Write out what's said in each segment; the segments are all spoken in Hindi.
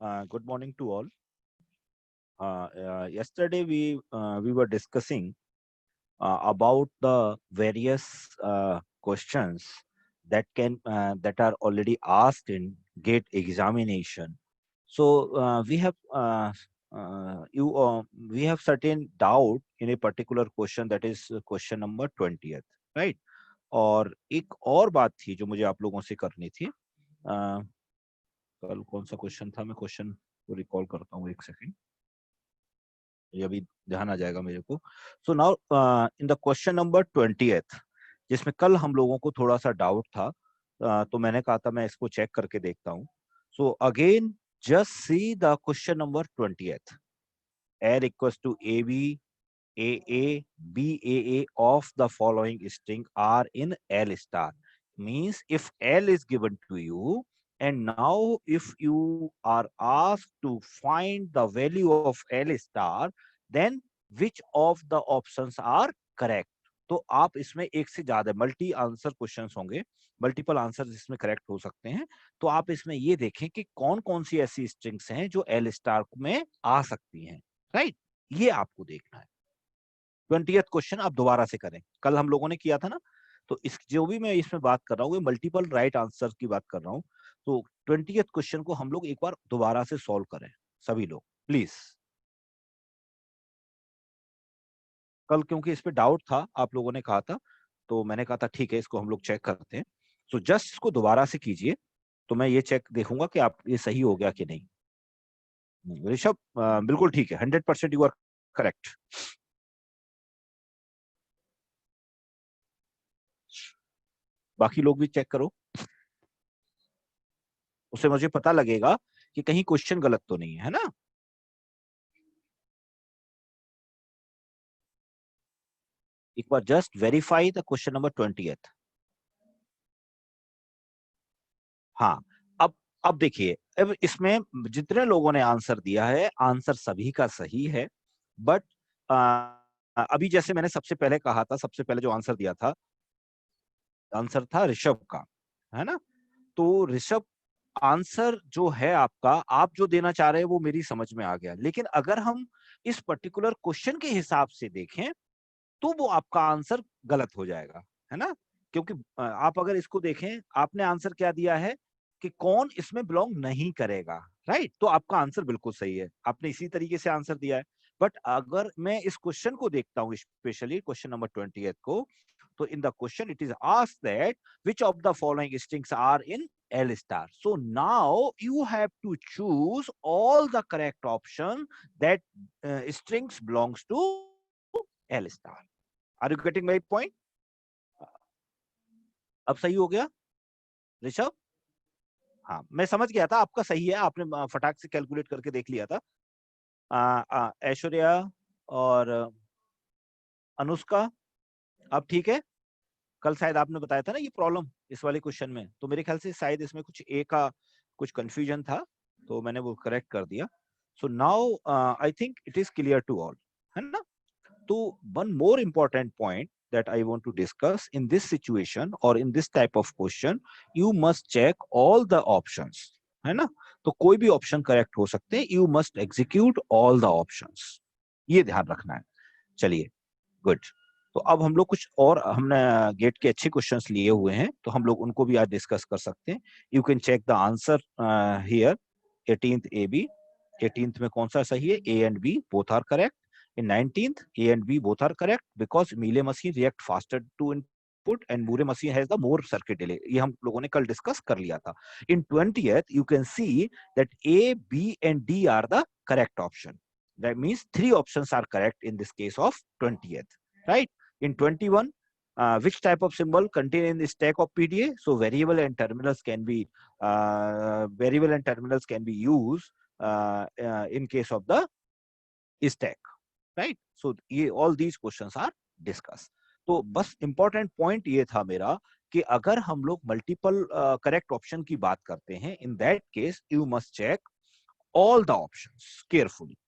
Good morning to all. Yesterday we were discussing about the various questions that are already asked in GATE examination. So we have certain doubt in a particular question, that is question number 20th, right? और एक और बात थी जो मुझे आप लोगों से करनी थी. कल कौन सा क्वेश्चन था, मैं क्वेश्चन को रिकॉल करता हूँ, एक सेकंड, ये अभी ध्यान आ जाएगा मेरे को. So now in the question number 20th, जिसमें कल हम लोगों को थोड़ा सा डाउट था, तो मैंने कहा था मैं इसको चेक करके देखता हूँ. So again just see the question number 20th. Air equals to AB, AA, BAA of the following string are in L star. Means if L is given to you, and now if you are asked to find the value of L star, then which of the options are correct? तो आप इसमें एक से ज्यादा मल्टी आंसर क्वेश्चंस होंगे, मल्टीपल आंसर इसमें करेक्ट हो सकते हैं. तो आप इसमें ये देखें कि कौन कौन सी ऐसी स्ट्रिंग्स हैं जो एल स्टार में आ सकती हैं, राइट? ये आपको देखना है. 20th क्वेश्चन आप दोबारा से करें, कल हम लोगों ने किया था ना. तो इस जो भी मैं इसमें बात कर रहा हूँ, मल्टीपल राइट आंसर की बात कर रहा हूँ. तो 20th क्वेश्चन को हम लोग एक बार दोबारा से सॉल्व करें, सभी लोग प्लीज. कल क्योंकि इस पे डाउट था, आप लोगों ने कहा था, तो मैंने कहा था ठीक है, इसको हम लोग चेक करते हैं. तो जस्ट इसको दोबारा से कीजिए, तो मैं ये चेक देखूंगा कि आप ये सही हो गया कि नहीं. ऋषभ, बिल्कुल ठीक है, 100% यू आर करेक्ट. बाकी लोग भी चेक करो, उससे मुझे पता लगेगा कि कहीं क्वेश्चन गलत तो नहीं है ना. एक बार just verify the question number 20th. हाँ, अब देखिए, अब इसमें जितने लोगों ने आंसर दिया है, आंसर सभी का सही है. बट अभी जैसे मैंने सबसे पहले कहा था, सबसे पहले जो आंसर दिया था, आंसर था ऋषभ का, है ना. तो ऋषभ, आंसर जो है आपका, आप जो देना चाह रहे हैं वो मेरी समझ में आ गया. लेकिन अगर हम इस पर्टिकुलर क्वेश्चन के हिसाब से देखें, तो वो आपका आंसर गलत हो जाएगा, है ना. क्योंकि आप अगर इसको देखें, आपने आंसर क्या दिया है कि कौन इसमें बिलोंग नहीं करेगा, राइट? तो आपका आंसर बिल्कुल सही है, आपने इसी तरीके से आंसर दिया है. बट अगर मैं इस क्वेश्चन को देखता हूँ, स्पेशली क्वेश्चन नंबर 20th को, तो in the question it is asked that which of the following strings are in L star. So now you have to choose all the correct option that strings belongs to L star. Are you getting my point? अब सही हो गया ऋषभ? हाँ, मैं समझ गया था आपका सही है, आपने फटाक से कैलकुलेट करके देख लिया था. ऐश्वर्या और अनुष्का, अब ठीक है. कल शायद आपने बताया था ना ये प्रॉब्लम इस वाले क्वेश्चन में, तो मेरे ख्याल से शायद इसमें कुछ ए का कुछ कंफ्यूजन था, तो मैंने वो करेक्ट कर दिया. So now I think it is clear to all, है ना. तो one more important point that I want to discuss in this situation or in this type of question, you must check all the options, है ना. तो कोई भी ऑप्शन करेक्ट हो सकते हैं, you must execute all the options, ये ध्यान रखना है. चलिए, गुड. तो अब हम लोग कुछ और, हमने गेट के अच्छे क्वेश्चंस लिए हुए हैं, तो हम लोग उनको भी आज डिस्कस कर सकते हैं. You can check the answer here. 18th AB, 18th में कौन सा सही है? A and B both are correct. In 19th, A and B both are correct because Mealy machine react faster to input and Moore machine has the more circuit delay. ये हम लोगों ने कल डिस्कस कर लिया था. In 20th, you can see that A, B and D are the correct option. That means 3 options are correct in this case of 20th, right? In 21, which type of symbol contained in the stack of PDA? So variable and terminals can be used in case of the stack, right? So all these questions are discussed. तो बस important point ये था मेरा कि अगर हम लोग multiple correct option की बात करते हैं, in that case you must check all the options carefully.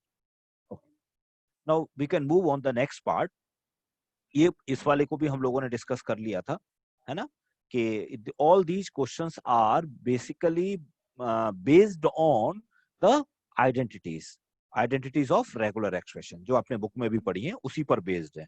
Okay. Now we can move on the next part. ये इस वाले को भी हम लोगों ने डिस्कस कर लिया था, है ना, कि all these questions are basically based on the identities of regular expression, जो आपने बुक में भी पढ़ी है उसी पर बेस्ड है।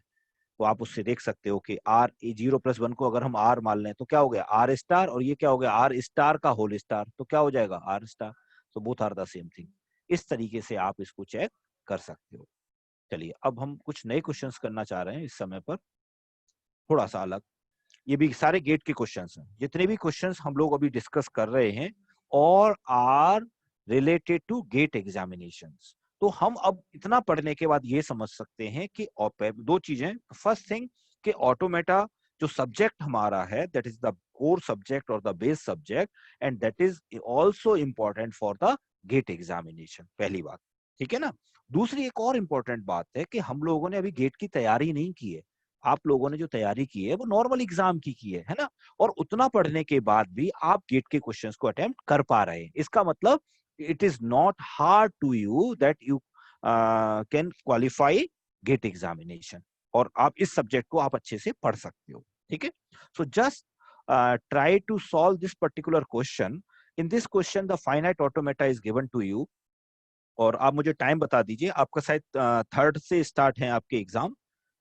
तो आप उससे देख सकते हो कि आर 0+1 को अगर हम आर मान लें तो क्या हो गया आर स्टार, और ये क्या हो गया आर स्टार का होल स्टार, तो क्या हो जाएगा आर स्टार। तो both are the same thing. इस तरीके से आप इसको चेक कर सकते हो। चलिए अब हम कुछ नए क्वेश्चंस करना चाह रहे हैं इस समय पर, थोड़ा सा अलग। ये भी सारे गेट के क्वेश्चंस हैं। जितने भी क्वेश्चंस हम लोग अभी डिस्कस कर रहे हैं और are related to GATE examinations. तो हम अब इतना पढ़ने के बाद ये समझ सकते हैं कि दो चीजें। फर्स्ट थिंग कि ऑटोमेटा जो सब्जेक्ट हमारा है that is the core subject और the base subject, and that is also important for the GATE examination. पहली बात, ठीक है ना। दूसरी एक और इम्पोर्टेंट बात है कि हम लोगों ने अभी गेट की तैयारी नहीं की है। आप लोगों ने जो तैयारी की है वो नॉर्मल एग्जाम की है ना। और उतना पढ़ने के बाद भी आप गेट के क्वेश्चंस को अटेम्प्ट कर पा रहे हैं, इसका मतलब it is not hard to you that you can qualify GATE examination, और आप इस सब्जेक्ट को आप अच्छे से पढ़ सकते हो। ठीक है, so just try to solve this particular question. In this question the finite automata is given to you, और आप मुझे टाइम बता दीजिए। आपका शायद 3rd से स्टार्ट है आपके एग्जाम,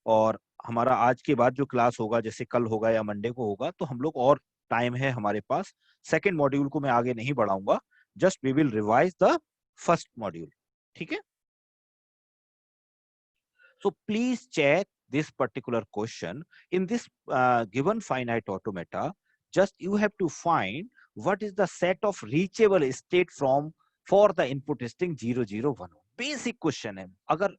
और हमारा आज के बाद जो क्लास होगा जैसे कल होगा या मंडे को होगा, तो हम लोग और टाइम है हमारे पास। सेकेंड मॉड्यूल को मैं आगे नहीं बढ़ाऊंगा, just we will revise the first module. ठीक है, so please check this particular question. In this given finite automata, just you have to find what is the set of reachable state from for the input string 0011. Basic question है। अगर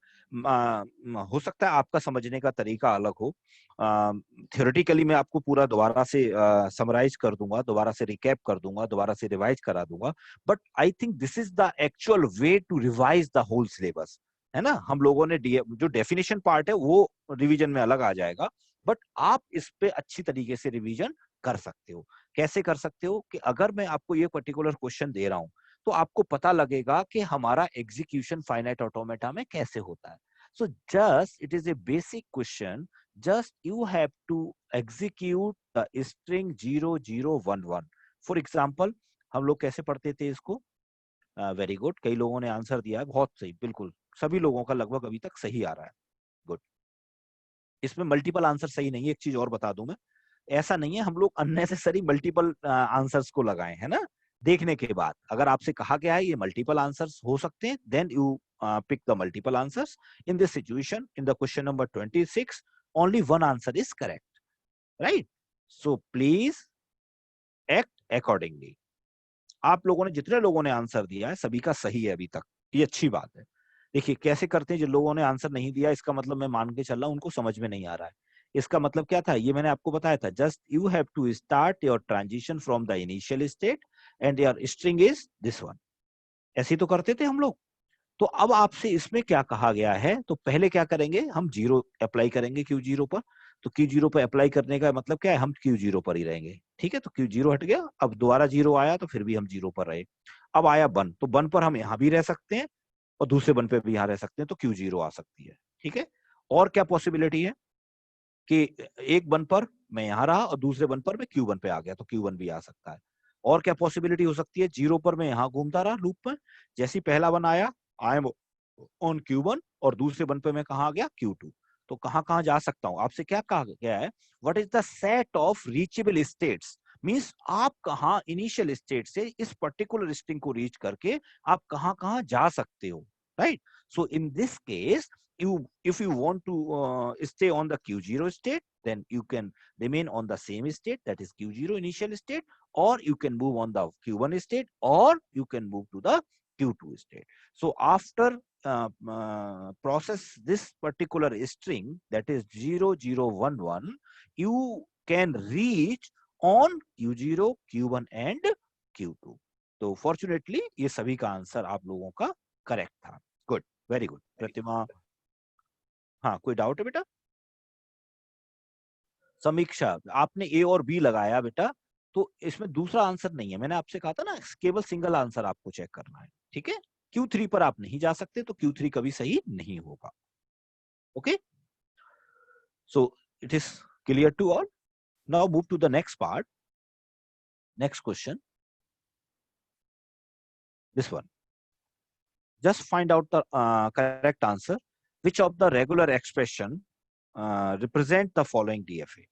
हो सकता है आपका समझने का तरीका अलग हो, थियोरेटिकली मैं आपको पूरा दोबारा से समराइज कर दूंगा, दोबारा से रिकैप कर दूंगा, दोबारा से रिवाइज करा दूंगा, but I think this is the actual way to revise the whole syllabus, है ना। हम लोगों ने जो डेफिनेशन पार्ट है वो रिवीजन में अलग आ जाएगा, बट आप इस पे अच्छी तरीके से रिवीजन कर सकते हो। कैसे कर सकते हो कि अगर मैं आपको ये पर्टिकुलर क्वेश्चन दे रहा हूं तो आपको पता लगेगा कि हमारा एग्जीक्यूशन फाइनाइट ऑटोमेटा में कैसे होता है। So just it is a basic question, just you have to execute the string 0011। For example हम लोग कैसे पढ़ते थे इसको। वेरी गुड, कई लोगों ने आंसर दिया है, बहुत सही, बिल्कुल सभी लोगों का लगभग अभी तक सही आ रहा है। गुड, इसमें मल्टीपल आंसर सही नहीं है। एक चीज और बता दूं मैं, ऐसा नहीं है हम लोग अननेसेसरी मल्टीपल आंसर्स को लगाए, है ना। देखने के बाद अगर आपसे कहा गया है ये मल्टीपल आंसर्स हो सकते हैं, then you pick the multiple answers. In this situation in the question number 26 only one answer is correct, right. So please act accordingly. आप लोगों ने, जितने लोगों ने आंसर दिया है सभी का सही है अभी तक, ये अच्छी बात है। देखिए कैसे करते हैं, जिन लोगों ने आंसर नहीं दिया इसका मतलब मैं मान के चल रहा हूं उनको समझ में नहीं आ रहा है। इसका मतलब क्या था, ये मैंने आपको बताया था, just you have to start your transition from the initial state and your string is this one. ऐसे तो करते थे हम लोग। तो अब आपसे इसमें क्या कहा गया है, तो पहले क्या करेंगे, हम 0 अप्लाई करेंगे Q0 पर। तो Q0 पर अप्लाई करने का मतलब क्या है, हम Q0 पर ही रहेंगे। ठीक है, तो Q0 हट गया, अब दोबारा 0 आया तो फिर भी हम 0 पर रहे। अब आया 1, तो 1 पर हम यहां भी रह सकते हैं और दूसरे 1 पे भी यहां रह सकते हैं, तो Q0 आ सकती है। ठीक है, और क्या पॉसिबिलिटी है कि एक 1 पर मैं यहां रहा और दूसरे 1 पर मैं Q1 पे आ गया, तो Q1 भी आ सकता है। और क्या पॉसिबिलिटी हो सकती है, 0 पर मैं यहां घूमता रहा लूप में, जैसे पहला 1 आया आई एम ऑन Q1, और दूसरे 1 पे मैं कहा आ गया Q2। तो कहां कहां जा सकता हूं, आपसे क्या कहा गया है, what is the set of reachable states, means आप कहां इनिशियल स्टेट से इस पर्टिकुलर स्ट्रिंग को रीच करके आप कहां कहां जा सकते हो, right. So in this case if you want to stay on the Q0 state, then you can remain on the same state, that is Q0 initial state, or you can move on the Q1 state, or you can move to the Q2 state. So after process this particular string, that is 0011, you can reach on Q0, Q1 and Q2. तो फॉर्चुनेटली ये सभी का आंसर आप लोगों का करेक्ट था। Good, very good. प्रतिमा, हाँ कोई डाउट है बेटा। समीक्षा, आपने ए और बी लगाया बेटा, तो इसमें दूसरा आंसर नहीं है। मैंने आपसे कहा था ना केवल सिंगल आंसर आपको चेक करना है। ठीक है, Q3 पर आप नहीं जा सकते, तो Q3 कभी सही नहीं होगा। Okay, so it is clear to all. Now move to the next part, next question, this one. just find out the correct answer. Which of the regular expression represent the following DFA?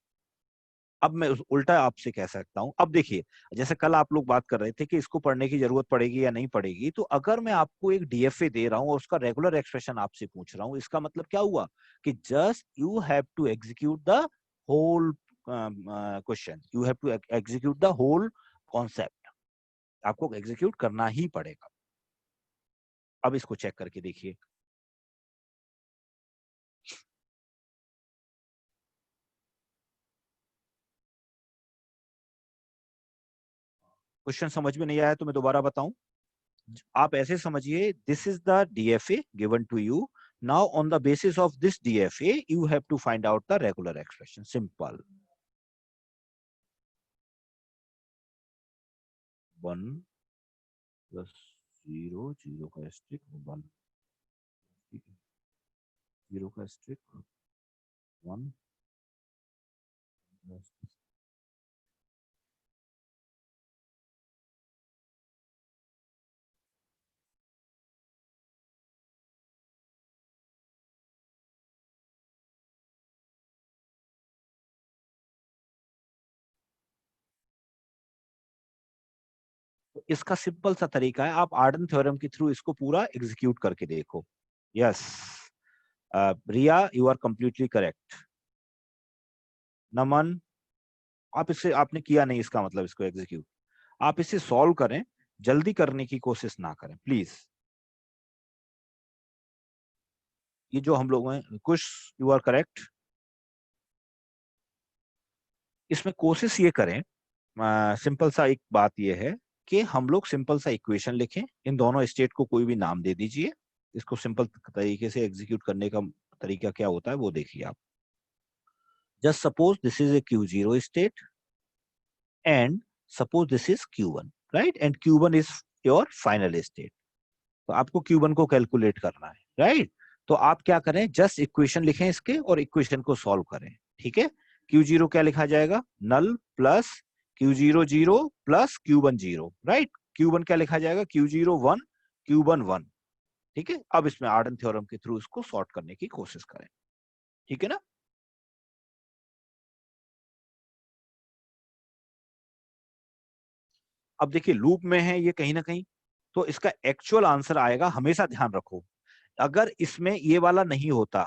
अब मैं उल्टा आपसे कह सकता हूं, अब देखिए जैसे कल आप लोग बात कर रहे थे कि इसको पढ़ने की जरूरत पड़ेगी या नहीं पड़ेगी, तो अगर मैं आपको एक डीएफए दे रहा हूं और उसका रेगुलर एक्सप्रेशन आपसे पूछ रहा हूं, इसका मतलब क्या हुआ कि just you have to execute the whole question, you have to execute the whole concept, आपको एग्जीक्यूट करना ही पड़ेगा। अब इसको चेक करके देखिए, क्वेश्चन समझ में नहीं आया तो मैं दोबारा बताऊं, आप ऐसे समझिए, this is the DFA given to you, now on the basis of this DFA you have to find out the regular expression, simple. 1 plus 0, 0 का स्ट्रिक 1, 0 का स्ट्रिक 1 प्लस, तो इसका सिंपल सा तरीका है, आप आर्डन थ्योरम के थ्रू इसको पूरा एग्जीक्यूट करके देखो। Yes Riya, you are completely correct. Naman, आप इसे आपने किया नहीं, इसका मतलब इसको एग्जीक्यूट, आप इसे सॉल्व करें, जल्दी करने की कोशिश ना करें प्लीज। ये जो हम लोग हैं, कुछ यू आर करेक्ट, इसमें कोशिश ये करें, सिंपल सा एक बात ये है कि हम लोग सिंपल सा इक्वेशन लिखें, इन दोनों स्टेट को कोई भी नाम दे दीजिए, इसको सिंपल तरीके से एग्जीक्यूट करने का तरीका क्या होता है वो देखिए आप। Just suppose this is a Q0 state and suppose this is Q1, right, and Q1 is your final state, तो आपको Q1 को कैलकुलेट करना है, राइट। तो आप क्या करें, जस्ट इक्वेशन लिखें इसके और इक्वेशन को सॉल्व करें, ठीक है। Q0 क्या लिखा जाएगा, नल plus Q0 0 plus Q1 0, right. Q1 क्या लिखा जाएगा, Q0 1 Q1 1, ठीक है। अब इसमें आर्डन थ्योरम के थ्रू इसको सॉर्ट करने की कोशिश करें, ठीक है ना। अब देखिए लूप में है ये कहीं ना कहीं, तो इसका एक्चुअल आंसर आएगा, हमेशा ध्यान रखो, अगर इसमें ये वाला नहीं होता,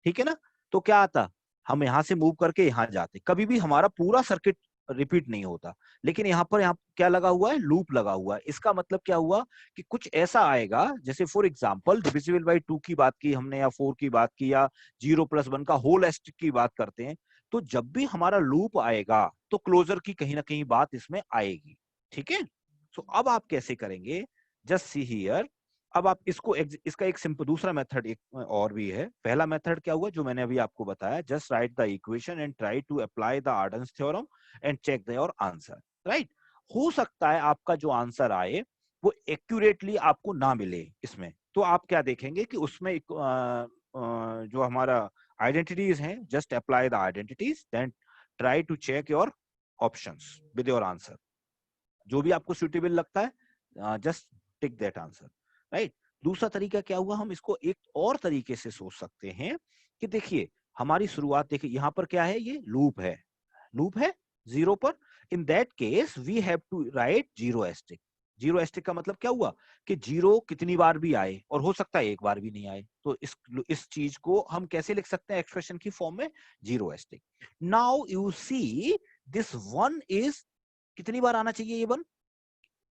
ठीक है ना, तो क्या आता, हम यहां से मूव करके यहां जाते, कभी भी हमारा पूरा सर्किट रिपीट नहीं होता। लेकिन यहाँ पर यहाँ क्या लगा हुआ है, लूप लगा हुआ है, इसका मतलब क्या हुआ कि कुछ ऐसा आएगा, जैसे फॉर एग्जांपल डिविजिबल बाई 2 की बात की हमने, या 4 की बात की, या 0+1 का होल एस्टिक की बात करते हैं, तो जब भी हमारा लूप आएगा तो क्लोजर की कहीं ना कहीं बात इसमें आएगी, ठीक है। तो अब आप कैसे करेंगे, जस्ट सी हियर, अब आप इसको इसका एक सिंपल दूसरा मेथड एक और भी है। पहला मेथड क्या हुआ जो मैंने अभी आपको बताया, just write the equation and try to apply the Arden's theorem and check your answer, right. हो सकता है आपका जो आंसर आए वो एक्यूरेटली आपको ना मिले इसमें, तो आप क्या देखेंगे कि उसमें जो हमारा आइडेंटिटीज हैं, just apply the identities then try to check your options with your answer, जो भी आपको सुटेबल लगता है just tick that answer, right. दूसरा तरीका क्या हुआ, हम इसको एक और तरीके से सोच सकते हैं कि देखिए हमारी शुरुआत, देखिए यहां पर क्या है, ये लूप है, लूप है 0 पर, in that case we have to write 0 asterisk. 0 asterisk का मतलब क्या हुआ कि 0 कितनी बार भी आए और हो सकता है एक बार भी नहीं आए, तो इस चीज को हम कैसे लिख सकते हैं एक्सप्रेशन की फॉर्म में, 0 asterisk. Now you see this 1 is, कितनी बार आना चाहिए ये 1,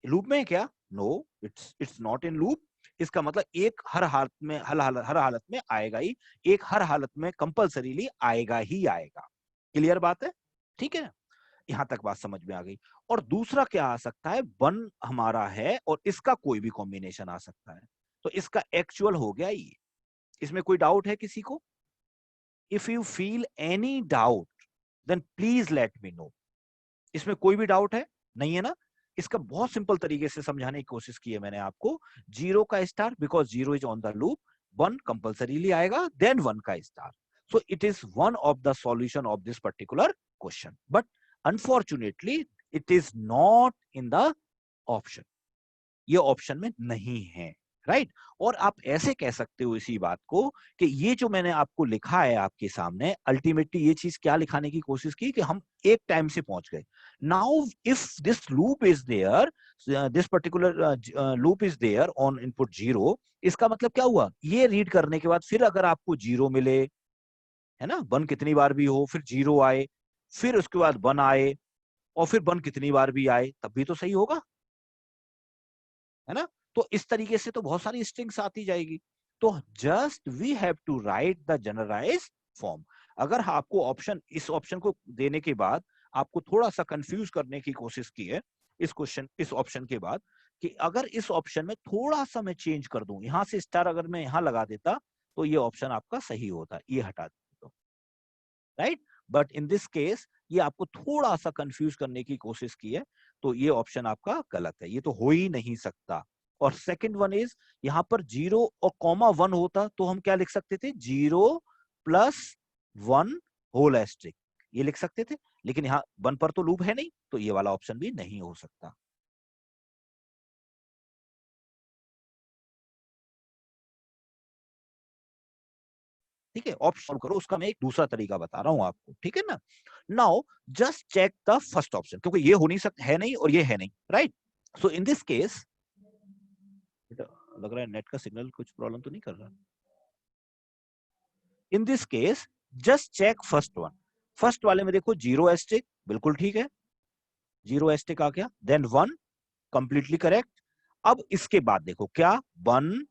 लूप में है क्या, no, it's not in loop, इसका मतलब एक हर हालत में, हर हालत में आएगा ही, एक हर हालत में कंपल्सरीली आएगा ही आएगा, क्लियर बात है, ठीक है। यहां तक बात समझ में आ गई। और दूसरा क्या आ सकता है, 1 हमारा है और इसका कोई भी कॉम्बिनेशन आ सकता है, तो इसका एक्चुअल हो गया ये। इसमें कोई डाउट है किसी को, if you feel any doubt then please let me know. इसमें कोई भी डाउट है, नहीं है ना। इसका बहुत सिंपल तरीके से समझाने की कोशिश की है मैंने आपको, 0 का star because 0 is on the loop, 1 compulsorily आएगा, देन 1 का star, so it is one of the solution of this particular question, but unfortunately it is not in the option, ये ऑप्शन में नहीं है, राइट। और आप ऐसे कह सकते हो इसी बात को कि ये जो मैंने आपको लिखा है आपके सामने, अल्टीमेटली ये चीज क्या लिखाने की कोशिश की कि हम एक टाइम से पहुंच गए। Now if this loop is there, this particular loop is there on input 0, इसका मतलब क्या हुआ, ये रीड करने के बाद फिर अगर आपको 0 मिले, है ना, 1 कितनी बार भी हो, फिर 0 आए, फिर उसके बाद 1 आए, और फिर 1 कितनी बार भी आए, तब भी तो सही होगा, है ना। तो इस तरीके से तो बहुत सारी स्ट्रिंग्स आती जाएगी। तो just we have to write the generalize form. अगर आपको ऑप्शन, इस ऑप्शन को देने के बाद आपको थोड़ा सा कंफ्यूज करने की कोशिश की है इस क्वेश्चन, इस ऑप्शन के बाद, कि अगर इस ऑप्शन में थोड़ा सा मैं चेंज कर दूं, यहां से स्टार अगर मैं यहां लगा देता तो ये ऑप्शन आपका सही होता, ये हटा देता, right. But in this case ये आपको थोड़ा सा कंफ्यूज करने की कोशिश की है, तो ये ऑप्शन आपका गलत है, ये तो हो ही नहीं सकता। और सेकंड वन इज, यहां पर 0 और कॉमा 1 होता तो हम क्या लिख सकते थे, 0+1 होल एस्ट्रिक, ये लिख सकते थे। लेकिन यहाँ 1 पर तो लूप है नहीं, तो ये वाला ऑप्शन भी नहीं हो सकता। ठीक है, ऑप्शन सॉल्व करो, उसका मैं एक दूसरा तरीका बता रहा हूं आपको, ठीक है ना। Now just check the first option, क्योंकि ये हो नहीं सकता, है नहीं और ये है नहीं, right. So in this case, लग रहा है नेट का सिग्नल कुछ प्रॉब्लम तो नहीं कर रहा। In this case just check first one, first वाले में देखो 0 एस्टिक, बिल्कुल ठीक है, 0 एस्टिक आ गया, देन 1, कंप्लीटली करेक्ट। अब इसके बाद देखो क्या, 1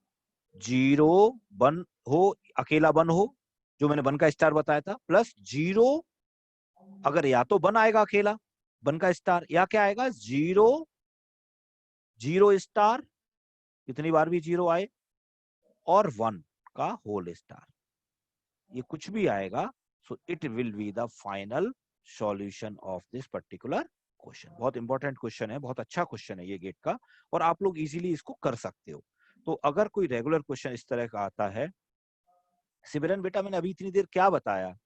0 1 हो, अकेला 1 हो, जो मैंने 1 का स्टार बताया था, प्लस 0, अगर या तो 1 आएगा अकेला 1 का स्टार, या क्या आएगा, 0 0 स्टार, कितनी बार भी 0 आए, और 1 का होल स्टार, ये कुछ भी आएगा, so it will be the final solution of this particular question. बहुत इंपॉर्टेंट क्वेश्चन है, बहुत अच्छा क्वेश्चन है ये गेट का, और आप लोग इजीली इसको कर सकते हो। तो अगर कोई रेगुलर क्वेश्चन इस तरह का आता है, सिमरन बेटा मैंने अभी इतनी देर क्या बताया,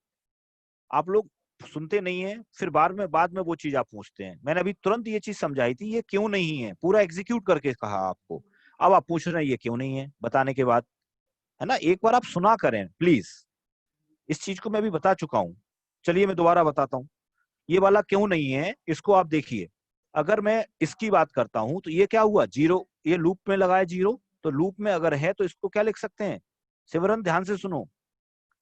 आप लोग सुनते नहीं है, फिर बाद में वो चीज आप पूछते हैं। मैंने अभी तुरंत ये चीज समझाई थी, ये क्यों नहीं है, पूरा एग्जीक्यूट करके कहा आपको, अब आप पूछ रहे हैं ये क्यों नहीं है बताने के बाद, है ना। एक बार आप सुना करें प्लीज, इस चीज को मैं भी बता चुका हूं, चलिए मैं दोबारा बताता हूं। ये वाला क्यों नहीं है, इसको आप देखिए, अगर मैं इसकी बात करता हूं तो ये क्या हुआ, 0, ये लूप में लगाया 0, तो लूप में अगर है तो इसको क्या लिख सकते हैं, सिमरन ध्यान से सुनो,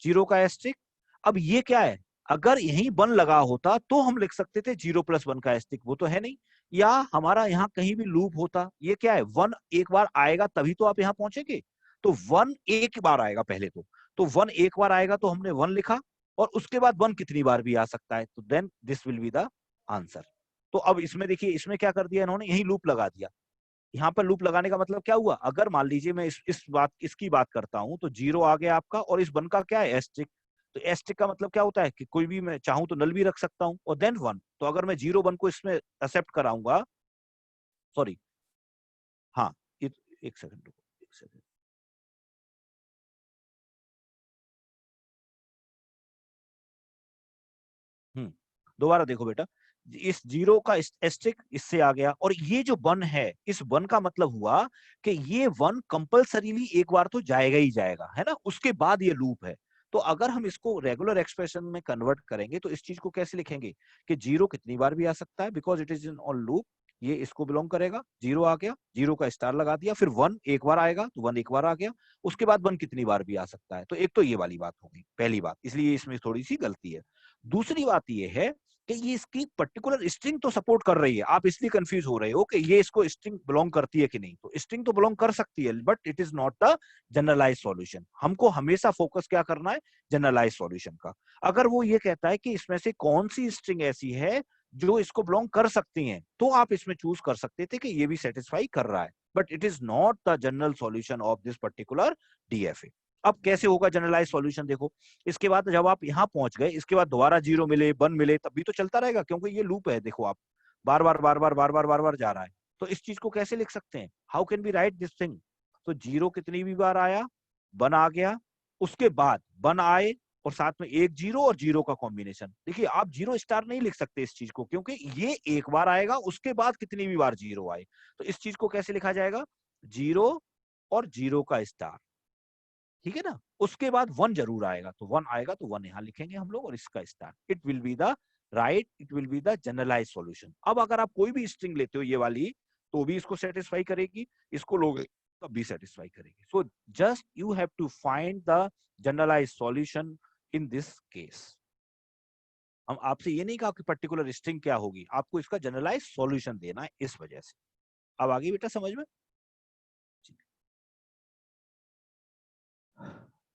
0 का एस्टिक। अब ये क्या है, अगर यहीं 1 लगा होता तो हम लिख सकते थे 0+1 का एस्टिक, वो तो है नहीं, या हमारा यहाँ कहीं भी लूप होता, ये क्या है, 1 एक बार आएगा तभी तो आप यहाँ पहुंचेंगे, तो 1 एक बार आएगा पहले तो 1 एक बार आएगा तो हमने 1 लिखा, और उसके बाद 1 कितनी बार भी आ सकता है, तो then this will be the answer. तो अब इसमें देखिए, इसमें क्या कर दिया इन्होंने, यही लूप लगा दिया। यहाँ पर लूप लगाने का मतलब क्या हुआ, अगर मान लीजिए मैं इसकी बात करता हूं, तो 0 आ गया आपका, और इस 1 का क्या है, एस्ट्रिक, तो एस्ट्रिक का मतलब क्या होता है कि कोई भी मैं चाहूं तो नल भी रख सकता हूं, और देन 1, तो अगर मैं 0 1 को इसमें एक्सेप्ट कराऊंगा, सॉरी, हाँ, एक सेकंड रुको, एक सेकंड, दोबारा देखो बेटा, इस 0 का एस्ट्रिक इससे आ गया, और ये जो 1 है, इस 1 का मतलब हुआ कि ये 1 कंपल्सरीली एक बार तो जाएगा ही जाएगा, है ना, उसके बाद ये लूप है। तो अगर हम इसको रेगुलर एक्सप्रेशन में कन्वर्ट करेंगे तो इस चीज को कैसे लिखेंगे कि 0 कितनी बार भी आ सकता है, because it is in on loop, ये इसको बिलोंग करेगा, 0 आ गया, 0 का स्टार लगा दिया, फिर 1 एक बार आएगा तो 1 एक बार आ गया, उसके बाद 1 कितनी बार भी आ सकता है। तो एक तो ये वाली बात होगी, पहली बात, इसलिए इसमें थोड़ी सी गलती है। दूसरी बात ये है कि ये इसकी पर्टिकुलर स्ट्रिंग तो सपोर्ट कर रही है, आप इसलिए कंफ्यूज हो रहे हो कि ये इसको स्ट्रिंग बिलोंग करती है कि नहीं, तो स्ट्रिंग तो बिलोंग कर सकती है, but it is not the generalize solution. हमको हमेशा फोकस क्या करना है, जनरलाइज सॉल्यूशन का। अगर वो ये कहता है कि इसमें से कौन सी स्ट्रिंग ऐसी है जो इसको बिलोंग कर सकती है, तो आप इसमें चूज कर सकते थे कि ये भी सेटिस्फाई कर रहा है, but it is not the general solution of this particular DFA. अब कैसे होगा जनरलाइज सॉल्यूशन, देखो, इसके बाद जब आप यहां पहुंच गए, इसके बाद दोबारा 0 मिले 1 मिले, तब भी तो चलता रहेगा, क्योंकि ये लूप है, देखो आप बार बार बार बार बार बार बार बार जा रहा है। तो इस चीज को कैसे लिख सकते हैं, how can be right this thing, तो 0 कितनी भी बार आया, 1 आ गया, उसके बाद 1 आए, और साथ में एक 0 और 0 का कॉम्बिनेशन, देखिए आप 0 स्टार नहीं लिख सकते इस चीज को, क्योंकि ये एक बार आएगा, उसके बाद कितनी भी बार 0 आए, तो इस चीज को कैसे लिखा जाएगा, 0 और 0 का स्टार, ठीक है ना। उसके बाद 1 जरूर आएगा, तो 1 आएगा तो 1 यहाँ लिखेंगे हम लोग और इसका star. It will be the right, it will be the generalize solution. अब अगर आप कोई भी स्ट्रिंग लेते हो ये वाली, तो भी इसको सेटिस्फाई करेगी, इसको लोगे तब भी सेटिस्फाई करेगी। So just you have to find the generalize solution in this case. हम आपसे ये नहीं कहा कि पर्टिकुलर स्ट्रिंग क्या होगी, आपको इसका जनरलाइज सॉल्यूशन देना है इस वजह से। अब आगे बेटा समझ में।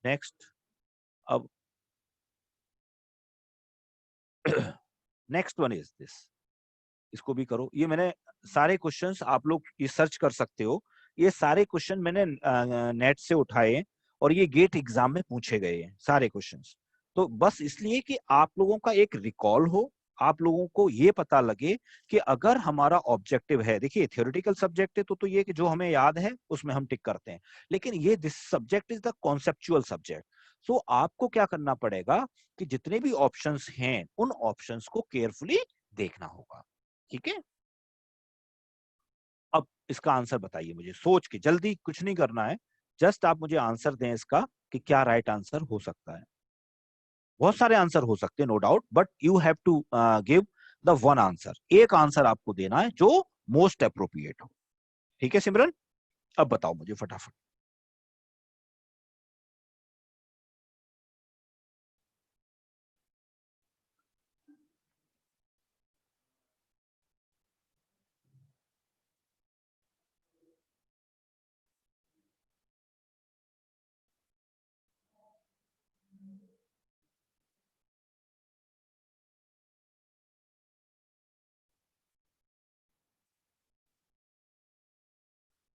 नेक्स्ट, अब नेक्स्ट वन इज दिस, इसको भी करो। ये मैंने सारे क्वेश्चंस, आप लोग ये सर्च कर सकते हो, ये सारे क्वेश्चन मैंने नेट से उठाए और ये गेट एग्जाम में पूछे गए हैं सारे क्वेश्चंस। तो बस इसलिए कि आप लोगों का एक रिकॉल हो, आप लोगों को ये पता लगे कि अगर हमारा ऑब्जेक्टिव है, देखिए थ्योरेटिकल सब्जेक्ट है तो ये कि जो हमें याद है उसमें हम टिक करते हैं, लेकिन ये this subject is the conceptual subject. So आपको क्या करना पड़ेगा कि जितने भी ऑप्शंस हैं उन ऑप्शंस को केयरफुली देखना होगा, ठीक है। अब इसका आंसर बताइए मुझे, सोच के, जल्दी कुछ नहीं करना है, जस्ट आप मुझे आंसर दें इसका कि क्या राइट आंसर हो सकता है। बहुत सारे आंसर हो सकते हैं no doubt, but you have to give the one answer. एक आंसर आपको देना है जो मोस्ट अप्रोप्रिएट हो, ठीक है सिमरन। अब बताओ मुझे फटाफट।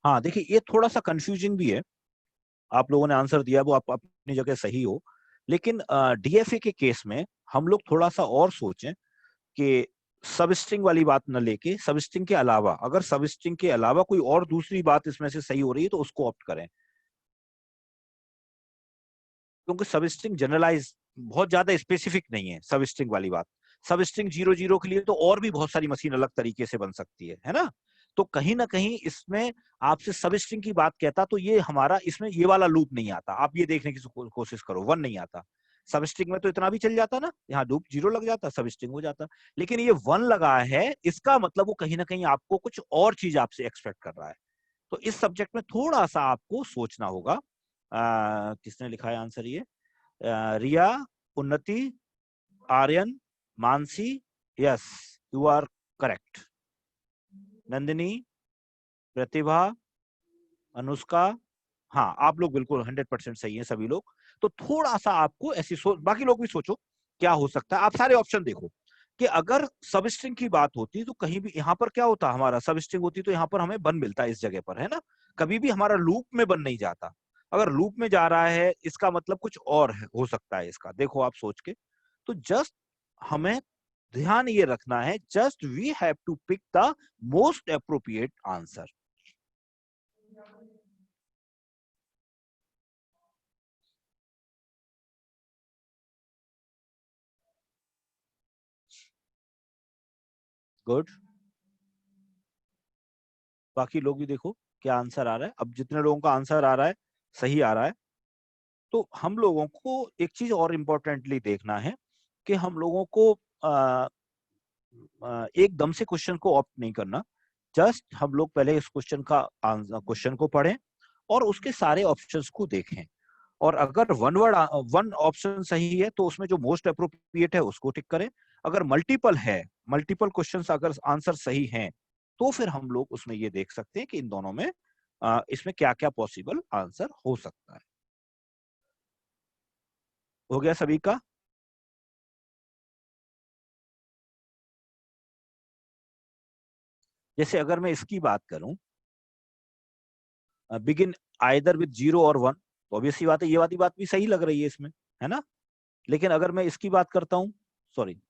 हाँ देखिए, ये थोड़ा सा कंफ्यूजिंग भी है। आप लोगों ने आंसर दिया वो आप अपनी जगह सही हो, लेकिन डीएफए के केस में हम लोग थोड़ा सा और सोचें कि सब स्ट्रिंग वाली बात न लेके सब स्ट्रिंग के अलावा, अगर सब स्ट्रिंग के अलावा कोई और दूसरी बात इसमें से सही हो रही है तो उसको ऑप्ट करें, क्योंकि सब स्ट्रिंग जनरलाइज बहुत ज्यादा स्पेसिफिक नहीं है सब स्ट्रिंग वाली बात। सब स्ट्रिंग 0 0 के लिए तो और भी बहुत सारी मशीन अलग तरीके से बन सकती है ना। तो कहीं ना कहीं इसमें आपसे सब स्ट्रिंग की बात कहता तो ये हमारा इसमें ये वाला लूप नहीं आता। आप ये देखने की कोशिश करो, 1 नहीं आता। सब स्ट्रिंग में तो इतना भी चल जाता ना, यहाँ लूप 0 लग जाता, सब स्ट्रिंग हो जाता। लेकिन ये 1 लगा है, इसका मतलब वो कहीं ना कहीं आपको कुछ और चीज आपसे एक्सपेक्ट कर रहा है। तो इस सब्जेक्ट में थोड़ा सा आपको सोचना होगा। किसने लिखा है आंसर ये? Riya, Unnati, Aryan, Mansi, yes you are correct. Nandini, Pratibha, Anushka, हाँ आप लोग बिल्कुल 100% सही हैं सभी लोग। तो थोड़ा सा आपको ऐसी सोच, बाकी लोग भी सोचो क्या हो सकता है। आप सारे ऑप्शन देखो कि अगर सब स्ट्रिंग की बात होती तो कहीं भी यहाँ पर क्या होता, हमारा सब स्ट्रिंग होती तो यहाँ पर हमें बन मिलता इस जगह पर, है ना। कभी भी हमारा लूप में बन नहीं जाता। अगर लूप में जा रहा है इसका मतलब कुछ और है, हो सकता है इसका, देखो आप सोच के। तो जस्ट हमें ध्यान ये रखना है, just we have to pick the most appropriate answer. Good. बाकी लोग भी देखो क्या आंसर आ रहा है। अब जितने लोगों का आंसर आ रहा है सही आ रहा है, तो हम लोगों को एक चीज और इम्पोर्टेंटली देखना है कि हम लोगों को एकदम से क्वेश्चन को ऑप्ट नहीं करना। जस्ट हम लोग पहले इस क्वेश्चन को पढ़ें और उसके सारे ऑप्शंस को देखें। और अगर वन ऑप्शन सही है तो उसमें जो मोस्ट अप्रोप्रिएट है उसको टिक करें। अगर मल्टीपल है, मल्टीपल क्वेश्चंस अगर आंसर सही हैं, तो फिर हम लोग उसमें ये देख सकते हैं कि इन दोनों में इसमें क्या क्या पॉसिबल आंसर हो सकता है। हो गया सभी का? जैसे अगर मैं इसकी बात करूं, बिगिन आइदर विद 0 और 1, तो ऑब्वियसली बात है ये वाली बात भी सही लग रही है इसमें, है ना। लेकिन अगर मैं इसकी बात करता हूं, सॉरी,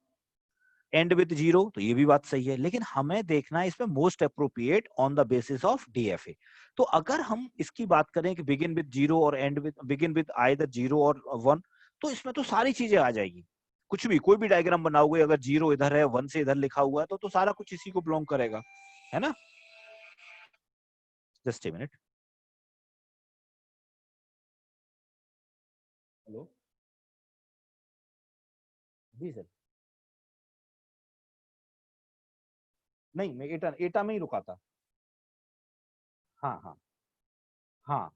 एंड विद 0, तो ये भी बात सही है। लेकिन हमें देखना है इसमें most appropriate on the basis of DFA. तो अगर हम इसकी बात करें कि बिगिन विद 0 और and with, begin with either 0 और 1, तो इसमें तो सारी चीजें आ जाएगी। कुछ भी, कोई भी डायग्राम बनाओगे, अगर 0 इधर है 1 से इधर लिखा हुआ है तो सारा कुछ इसी को बिलोंग करेगा, है ना। Just a minute. हेलो जी सर। नहीं, मैं एटा एटा में ही रुका था। हाँ हाँ हाँ।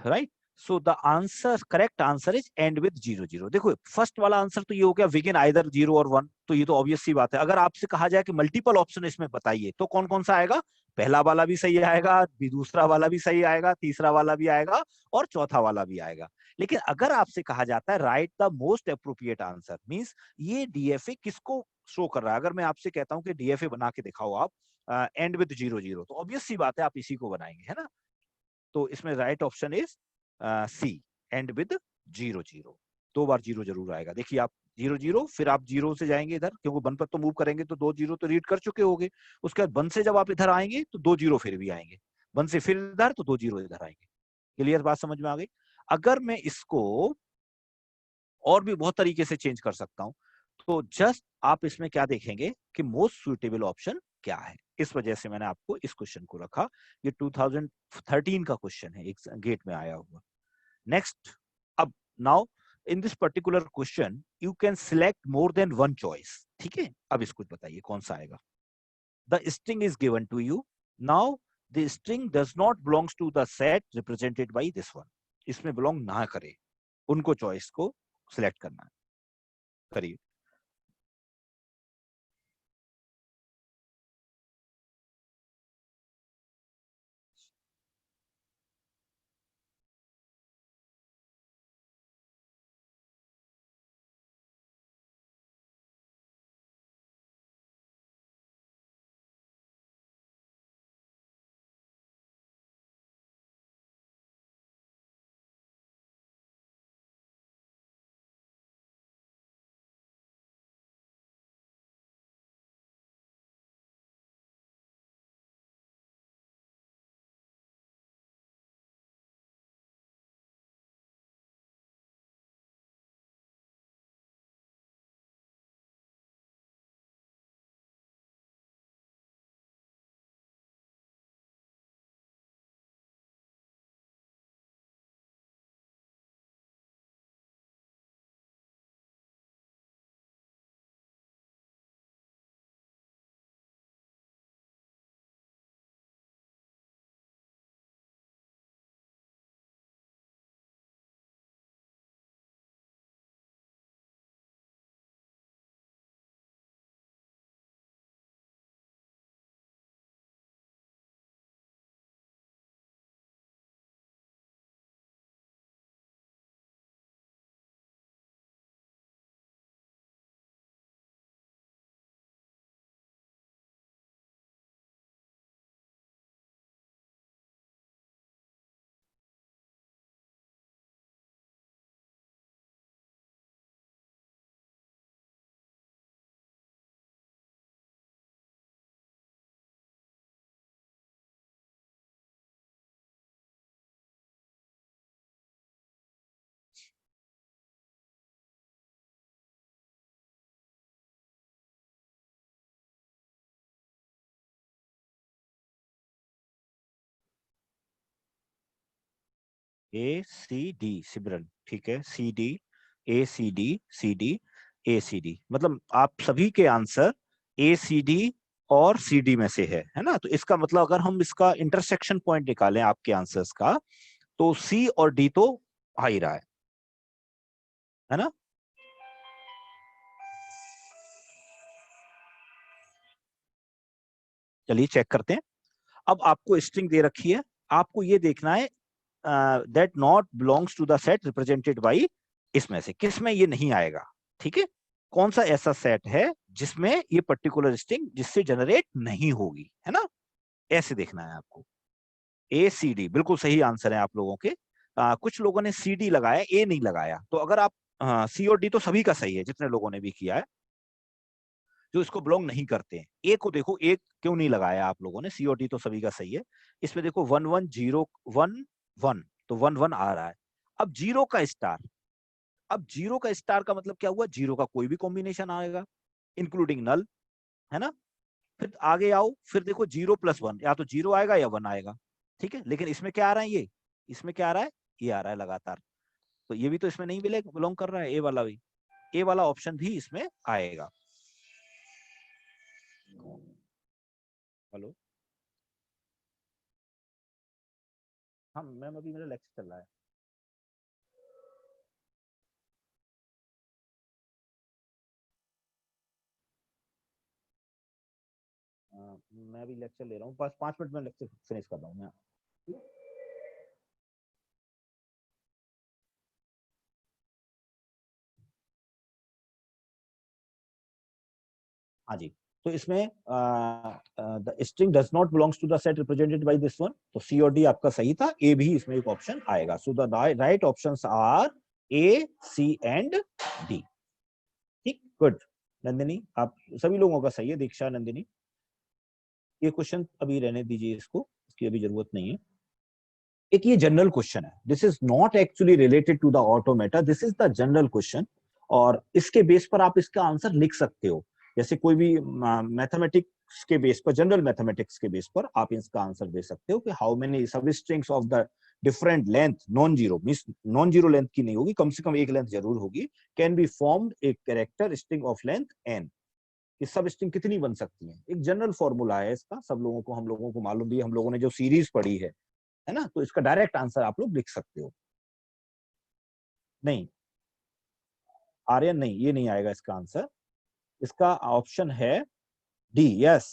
Right. So the answer, correct answer is and with 00। देखो फर्स्ट वाला आंसर तो ये हो गया, विगिन आइदर 0 और 1, तो ये तो ऑब्वियस सी बात है। अगर आपसे कहा जाए कि मल्टीपल ऑप्शन इसमें बताइए, तो कौन कौन सा आएगा? पहला वाला भी सही आएगा, भी दूसरा वाला भी सही आएगा, तीसरा वाला भी आएगा, और चौथा वाला भी आएगा। लेकिन अगर आपसे कहा जाता है right the most appropriate answer, means ये डीएफए किसको शो कर रहा है? अगर मैं आपसे कहता हूं कि डीएफए बना के दिखाओ आप एंड विद 00, तो ऑब्वियस सी बात है आप इसी को बनाएंगे, है ना? तो इसमें right option is C, and with 00। दो बार जीरो जरूर आएगा। देखिए आप 00, फिर आप जीरो से जाएंगे इधर, क्योंकि वन पर तो मूव करेंगे तो 2 जीरो तो रीड कर चुके होंगे। उसके बाद वन से जब आप इधर आएंगे तो 2 जीरो फिर भी आएंगे, वन से फिर इधर तो 2 जीरो इधर आएंगे। क्लियर बात समझ में आ गई? अगर मैं इसको और भी बहुत तरीके से चेंज कर सकता हूं, तो जस्ट आप इसमें क्या देखेंगे कि मोस्ट सुटेबल ऑप्शन क्या है। इस वजह से मैंने आपको इस क्वेश्चन को रखा। ये 2013 का क्वेश्चन है, एक गेट में आया हुआ। नेक्स्ट, अब now in this particular question you can select more than one choice. ठीक है, अब इसको बताइए कौन सा आएगा। The string is given to you. Now the string does not belongs to the set represented by this one. इसमें बिलोंग ना करे, उनको चॉइस को सिलेक्ट करना है। करिए। ए सी डी, सिमरन ठीक है, सी डी, ए सी डी, सी डी, ए सी डी, मतलब आप सभी के आंसर ए सी डी और सी डी में से है ना? तो इसका मतलब अगर हम इसका इंटरसेक्शन पॉइंट निकालें आपके आंसर्स का, तो सी और डी तो आ ही रहा है ना? चलिए चेक करते हैं। अब आपको स्ट्रिंग दे रखी है, आपको ये देखना है that not belongs to the set represented by, इसमें से किस में ये नहीं आएगा। ठीक है, कौन सा ऐसा सेट है जिसमें ये पर्टिकुलर स्ट्रिंग जिससे जनरेट नहीं होगी, है ना? ऐसे देखना है आपको। ए सी डी बिल्कुल सही आंसर है आप लोगों के। कुछ लोगों ने सी डी लगाया, ए नहीं लगाया। तो अगर आप सी और डी तो सभी का सही है जितने लोगों ने भी किया है, जो इसको बिलोंग नहीं करते हैं। ए को देखो, ए क्यों नहीं लगाया आप लोगों ने? सी और डी तो सभी का सही है। इसमें देखो 1101 तो 11 आ रहा है। अब जीरो का स्टार, अब जीरो का स्टार का मतलब क्या हुआ? जीरो का कोई भी कॉम्बिनेशन आएगा, इंक्लूडिंग नल, है ना? फिर आगे आओ, फिर देखो 0+1, या तो 0 आएगा या 1 आएगा, ठीक है। लेकिन इसमें क्या आ रहा है, ये इसमें क्या आ रहा है, ये आ रहा है लगातार, तो ये भी तो इसमें नहीं बिलोंग कर रहा है, ए वाला भी, ए वाला ऑप्शन भी इसमें आएगा। हेलो, हाँ मैम, अभी मेरा लेक्चर चल रहा है। मैं अभी लेक्चर ले रहा हूँ, बस 5 मिनट में लेक्चर फिनिश कर रहा हूँ मैं। हाँ जी, तो इसमें the string does not belongs to the set represented by this one, तो सी और डी आपका सही था, ए भी इसमें एक ऑप्शन आएगा। So the right options are A, C and D. ठीक, गुड। नंदिनी, आप सभी लोगों का सही है, दीक्षा, नंदिनी। ये क्वेश्चन अभी रहने दीजिए, इसको, इसकी अभी जरूरत नहीं है। एक ये जनरल क्वेश्चन है, this is not actually related to the automata, this is the general question, और इसके बेस पर आप इसका आंसर लिख सकते हो। जैसे कोई भी मैथमेटिक्स के बेस पर, जनरल मैथमेटिक्स के बेस पर आप इसका आंसर दे सकते हो कि हाउ मेनी सब strings of the different length, non zero means non zero length की नहीं होगी, कम से कम एक लेंथ जरूर होगी, can be formed a character string of length n, कि सब स्ट्रिंग कितनी बन सकती है। एक जनरल फॉर्मूला है इसका, सब लोगों को, हम लोगों को मालूम भी है, हम लोगों ने जो सीरीज पढ़ी है ना, तो इसका डायरेक्ट आंसर आप लोग लिख सकते हो। नहीं, आर्यन नहीं, ये नहीं आएगा इसका आंसर, इसका ऑप्शन है D, yes,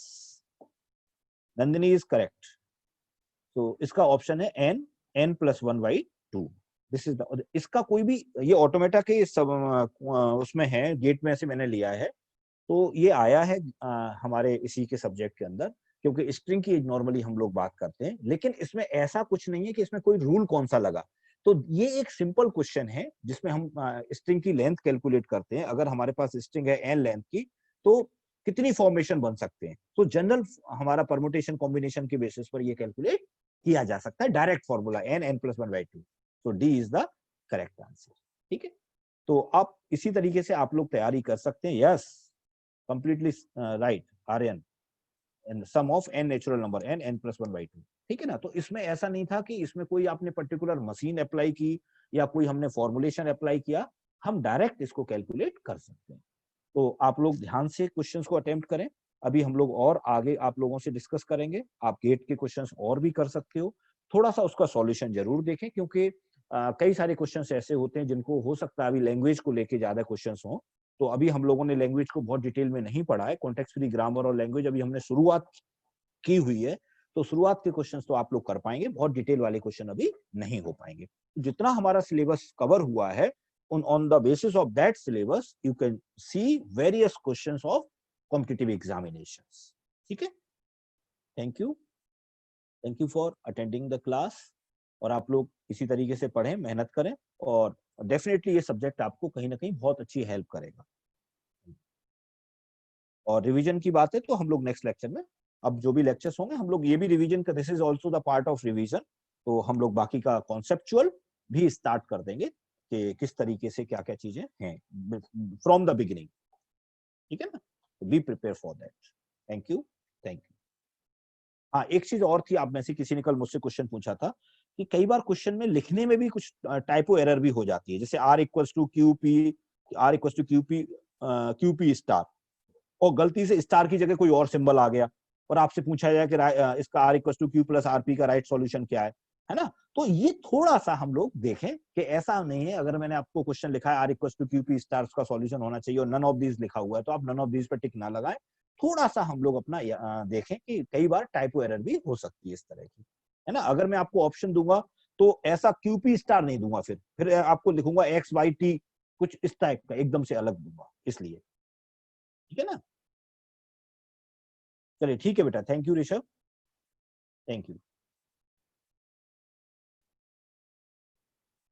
Nandini is correct. तो इसका ऑप्शन है n+1/2। दिस इज द, इसका कोई भी, ये ऑटोमेटा के सब उसमें है, गेट में से मैंने लिया है, तो ये आया है हमारे इसी के सब्जेक्ट के अंदर, क्योंकि स्ट्रिंग की नॉर्मली हम लोग बात करते हैं, लेकिन इसमें ऐसा कुछ नहीं है कि इसमें कोई रूल कौन सा लगा। तो ये एक सिंपल क्वेश्चन है जिसमें हम स्ट्रिंग की लेंथ कैलकुलेट करते हैं। अगर हमारे पास स्ट्रिंग है n लेंथ की, तो कितनी फॉर्मेशन बन सकते हैं, तो जनरल हमारा परमुटेशन कॉम्बिनेशन के बेसिस पर ये कैलकुलेट किया जा सकता है, डायरेक्ट फॉर्मूला n+1/2। तो D is the correct answer. ठीक है, तो आप इसी तरीके से आप लोग तैयारी कर सकते हैं। Yes, completely right Aryan, and sum of n natural number n+1/2। ठीक है ना, तो इसमें ऐसा नहीं था कि इसमें कोई आपने पर्टिकुलर मशीन अप्लाई की या कोई हमने फॉर्मुलेशन अप्लाई किया, हम डायरेक्ट इसको कैलकुलेट कर सकते हैं। तो आप लोग ध्यान से क्वेश्चंस को अटेम्प्ट करें। अभी हम लोग और आगे आप लोगों से डिस्कस करेंगे, आप गेट के क्वेश्चंस और भी कर सकते हो, थोड़ा सा उसका सॉल्यूशन जरूर देखें, क्योंकि कई सारे क्वेश्चंस ऐसे होते हैं जिनको हो सकता है अभी लैंग्वेज को लेके ज्यादा क्वेश्चंस हो, तो अभी हम लोगों ने लैंग्वेज को बहुत डिटेल में नहीं पढ़ा है, कॉन्टेक्स्ट फ्री ग्रामर और लैंग्वेज अभी हमने शुरुआत की हुई है, तो शुरुआत के क्वेश्चंस तो आप लोग कर पाएंगे, बहुत डिटेल वाले क्वेश्चन अभी नहीं हो पाएंगे। जितना हमारा सिलेबस कवर हुआ है, on the basis of that syllabus you can see various questions of competitive examinations। ठीक है, thank you for attending the class, और आप लोग इसी तरीके से पढ़ें, मेहनत करें, और डेफिनेटली ये सब्जेक्ट आपको कहीं ना कहीं बहुत अच्छी हेल्प करेगा। और रिवीजन की बात है तो हम लोग नेक्स्ट लेक्चर में, अब जो भी लेक्चर्स होंगे हम लोग ये भी रिवीजन का, this is also the part of revision, तो हम लोग बाकी का कॉन्सेप्चुअल भी स्टार्ट कर देंगे कि किस तरीके से क्या क्या चीजें हैं फ्रॉम द बिगिनिंग। ठीक है ना, be prepare for that. Thank you, thank you. हाँ, एक चीज और थी, आप में से किसी ने कल मुझसे क्वेश्चन पूछा था कि कई बार क्वेश्चन में लिखने में भी कुछ टाइपो एरर भी हो जाती है, जैसे r=QP स्टार, और गलती से स्टार की जगह कोई और सिंबल आ गया, और आपसे पूछा जाए कि इसका r=Q+RP का राइट सॉल्यूशन क्या है ना। तो ये थोड़ा सा हम लोग देखें कि ऐसा नहीं है, अगर मैंने आपको क्वेश्चन लिखा है r=QP स्टार का सॉल्यूशन होना चाहिए और नन ऑफ दीज लिखा हुआ है, तो आप नन ऑफ दीज पर टिक ना लगाएं। थोड़ा सा हम लोग अपना देखें कि कई बार टाइपो एरर भी हो सकती है इस तरह की, है ना। अगर मैं आपको ऑप्शन दूंगा तो ऐसा QP स्टार नहीं दूंगा, फिर आपको लिखूंगा XYT, कुछ इस टाइप का एकदम से अलग दूंगा, इसलिए। ठीक है ना, चलिए ठीक है बेटा, thank you Rishabh, thank you.